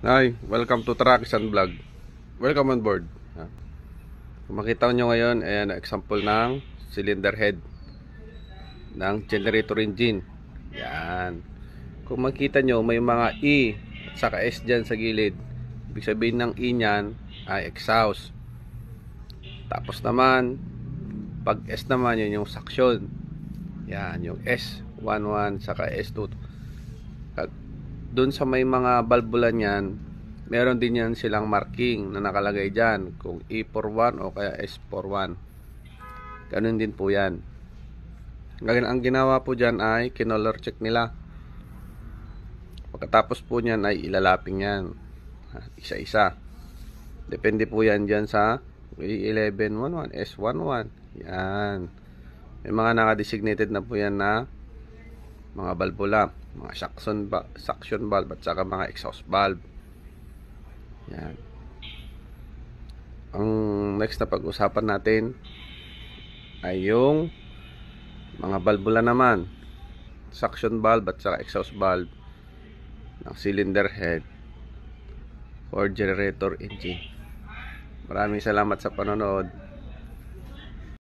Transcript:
Hi, welcome to Trackis and Vlog. Welcome on board. Kung makita nyo ngayon, ayan example ng cylinder head ng generator engine. Yan. Kung makita nyo, may mga E at saka S dyan sa gilid. Ibig sabihin ng E nyan ay exhaust. Tapos naman, pag S naman, yun yung suction. Yan, yung S11 saka S2. Doon sa may mga balbulan yan, meron din yan silang marking na nakalagay dyan, kung E41 o kaya S41. Ganun din po yan. Ang ginawa po dyan ay kinolor check nila. Pagkatapos po nyan ay ilalaping yan isa-isa. Depende po yan dyan sa E1111, S11. Yan. May mga nakadesignated na po yan na mga balbula, mga suction valve at saka mga exhaust valve. Yan. Ang next na pag-usapan natin ay yung mga balbula naman, suction valve at saka exhaust valve ng cylinder head for generator engine. Maraming salamat sa panonood.